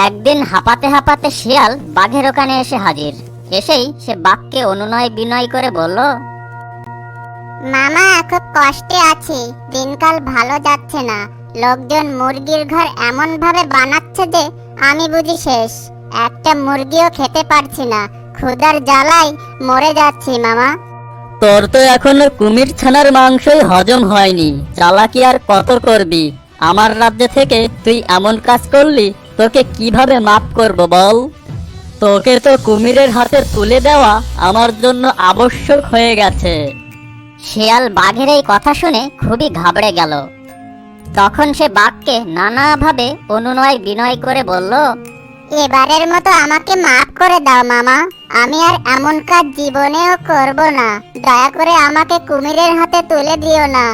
একদিন হাঁপাতে হাঁপাতে শিয়াল বাঘের ওখানে এসে হাজির। এসেই সে বাঘকে অনুনয় বিনয় করে বলল, মামা, খুব কষ্টে আছি, দিনকাল ভালো যাচ্ছে না। লোকজন মুরগির ঘর এমন ভাবে বানাচ্ছে যে আমি বুঝি শেষ। একটা মুরগিও খেতে পারছি না, ক্ষুধার জ্বালায় মরে যাচ্ছি মামা। তোর তো এখনো কুমির ছানার মাংসই হজম হয়নি, চালাকি আর কত করবি? আমার রাজ্য থেকে তুই এমন কাজ করলি, তোকে কিভাবে মাফ করব বল? তোকে তো কুমিরের হাতে তুলে দেওয়া আমার জন্য আবশ্যক হয়ে গেছে। শিয়াল বাঘের এই কথা শুনে খুবই ঘাবড়ে গেল। তখন সে বাঘকে নানাভাবে অনুনয় বিনয় করে বলল, এবারের মতো আমাকে মাফ করে দাও মামা, আমি আর এমন কাজ জীবনেও করব না। দয়া করে আমাকে কুমিরের হাতে তুলে দিও না।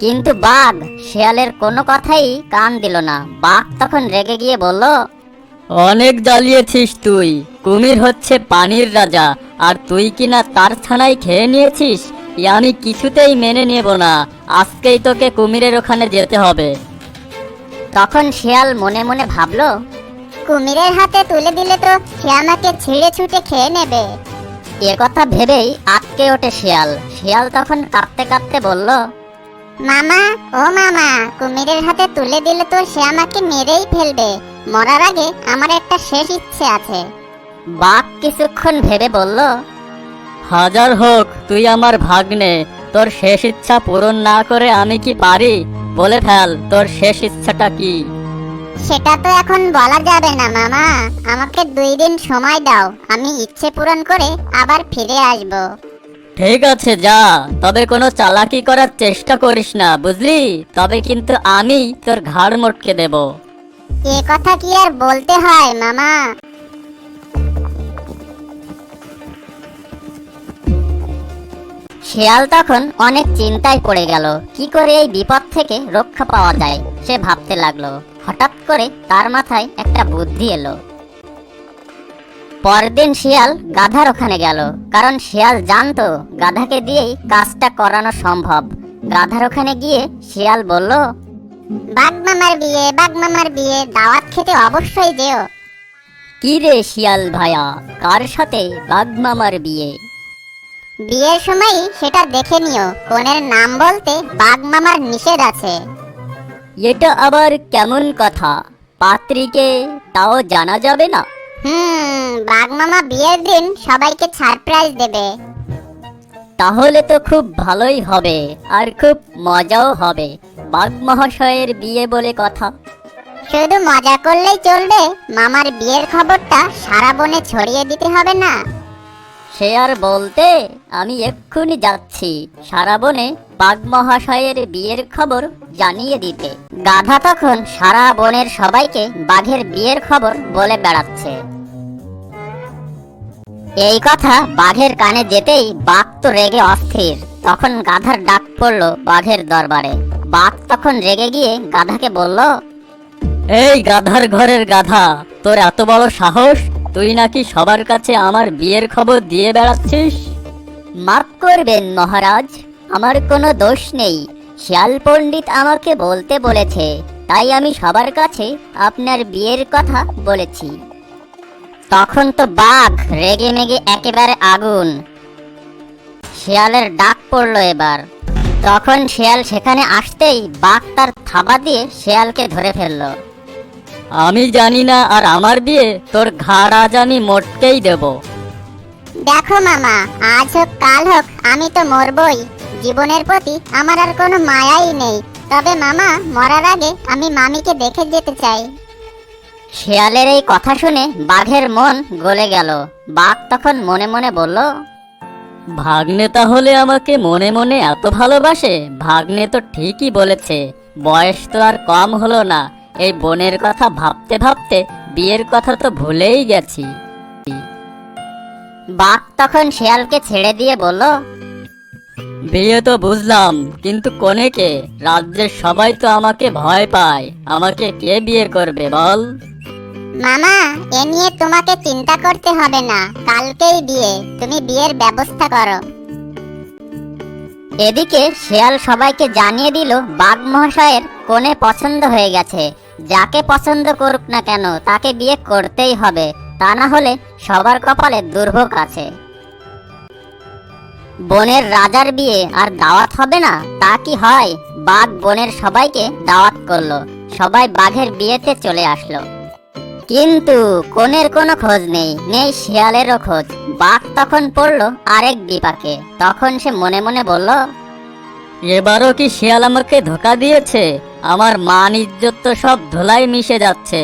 কিন্তু বাঘ শিয়ালের কোনো কথাই কান দিল না। বাঘ তখন রেগে গিয়ে বলল, অনেক জ্বালিয়েছিস তুই। কুমির হচ্ছে পানির রাজা, আর তুই কিনা তার ছানাই খেয়ে নিয়েছিস। আমি কিছুতেই মেনে নেব না। আজকেই তোকে কুমিরের ওখানে যেতে হবে। তখন শিয়াল মনে মনে ভাবল, কুমিরের হাতে তুলে দিলে তো সে আমাকে ছিঁড়ে ছুটে খেয়ে নেবে। এ কথা ভেবেই আটকে ওঠে শিয়াল। শিয়াল তখন কাঁদতে কাঁদতে বলল, মামা, ও মামা, কুমিরের হাতে তুলে দিলে তো সে আমাকে মেরেই ফেলবে। মরার আগে আমার একটা শেষ ইচ্ছে আছে। বাঘ কিছুক্ষণ ভেবে বলল, হাজার হোক তুই আমার ভাগ্নে, তোর শেষ ইচ্ছা পূরণ না করে আমি কি পারি? বলে ফেল, তোর শেষ ইচ্ছাটা কি? সেটা তো এখন বলা যাবে না মামা, আমাকে 2 দিন সময় দাও, আমি ইচ্ছে পূরণ করে আবার ফিরে আসব। ঠিক আছে, যা। তবে কোনো চালাকি করার চেষ্টা করিস না, বুঝলি? তবে কিন্তু আমি তোর ঘাড় মটকে দেব। এ কথা কি আর বলতে হয় মামা? শিয়াল তখন অনেক চিন্তায় পড়ে গেল। কি করে এই বিপদ থেকে রক্ষা পাওয়া যায় সে ভাবতে লাগলো। হঠাৎ করে তার মাথায় একটা বুদ্ধি এলো। পরদিন শিয়াল গাধার ওখানে গেল, কারণ শিয়াল জানতো গাধাকে দিয়েই কাজটা করানো সম্ভব। গাধার ওখানে গিয়ে শিয়াল বলল, বাঘ মামার বিয়ে, বাঘ মামার বিয়ে, দাওয়াত খেতে অবশ্যই যেও। কি রে শিয়াল ভাইয়া, কার সাথে বাঘ মামার বিয়ে? বিয়ের সময় সেটা দেখে নিও, কনের নাম বলতে বাঘ মামার নিষেধ আছে। এটা আবার কেমন কথা? পাত্রীকে তাও জানা যাবে না? বাঘ মামা বিয়ের দিন সবাইকে সারপ্রাইজ দেবে। তাহলে তো খুব ভালোই হবে, আর খুব মজাও হবে। বাঘ মহাশয়ের বিয়ে বলে কথা। শুধু মজা করলেই চলবে, মামার বিয়ের খবরটা সারা বনে ছড়িয়ে দিতে হবে না? সে আর বলতে, আমি এক্ষুনি যাচ্ছি সারা বনে বাঘ মহাশয়ের বিয়ের খবর জানিয়ে দিতে। গাধা তখন সারা বনের সবাইকে বাঘের বিয়ের খবর বলে বেড়াচ্ছে। এই কথা বাঘের কানে যেতেই বাঘ তো রেগে অস্থির। তখন গাধার ডাক পড়ল বাঘের দরবারে। বাঘ তখন রেগে গিয়ে গাধাকে বলল, এই গাধার ঘরের গাধা, তোর এত বড় সাহস! তুই নাকি সবার কাছে আমার বিয়ের খবর দিয়ে বেড়াচ্ছিস? মাফ করবেন মহারাজ, আমার কোনো দোষ নেই। শিয়াল পণ্ডিত আমাকে বলতে বলেছে, তাই আমি সবার কাছে আপনার বিয়ের কথা বলেছি। তখন তো বাঘ রেগে মেগে একেবারে আগুন। শিয়ালের ডাক পড়লো এবার। তখন শিয়াল সেখানে আসতেই বাঘ তার থাবা দিয়ে শিয়ালকে ধরে ফেললো। আমি জানি না, আর আমার বিয়ে তোর ঘাড় আজ আমি মটকেই দেব। দেখো মামা, আজ হোক কাল হোক আমি তো মরবই। জীবনের প্রতি আমার আর কোনো মায়াই নেই। তবে মামা, মরার আগে আমি মামিকে দেখে যেতে চাই। শিয়ালের এই কথা শুনে বাঘের মন গলে গেল। বাঘ তখন মনে মনে বলল, ভাগ্নে তাহলে আমাকে মনে মনে এত ভালোবাসে? ভাগ্নে তো ঠিকই বলেছে, বয়স তো আর কম হলো না। এই বোনের কথা ভাবতে ভাবতে বিয়ের কথা তো ভুলেই গেছি। বাঘ তখন শিয়ালকে ছেড়ে দিয়ে বলল, বিয়ে তো বুঝলাম, কিন্তু কনেকে? রাজ্যের সবাই তো আমাকে ভয় পায়। আমাকে কে বিয়ে করবে বল? মামা, এ নিয়ে তোমাকে চিন্তা করতে হবে না, কালকেই বিয়ে। তুমি বিয়ের ব্যবস্থা করো। এদিকে শিয়াল সবাইকে জানিয়ে দিল বাঘ মহাশয়ের কনে পছন্দ হয়ে গেছে। যাকে পছন্দ করুক না কেন তাকে বিয়ে করতেই হবে, তা না হলে সবার কপালে দুর্ভোগ আছে। বনের রাজার বিয়ে আর দাওয়াত হবে না, তা কি হয়? বাঘ বনের সবাইকে দাওয়াত করলো, সবাই বাঘের বিয়েতে চলে আসলো। কিন্তু কনের কোনো খোঁজ নেই, নেই শিয়ালেরও খোঁজ। বাঘ তখন পড়লো আরেক বিপাকে। তখন সে মনে মনে বলল, এবারও কি শিয়াল আমাকে ধোকা দিয়েছে? আমার মান ইজ্জত তো সব ধুলায় মিশে যাচ্ছে।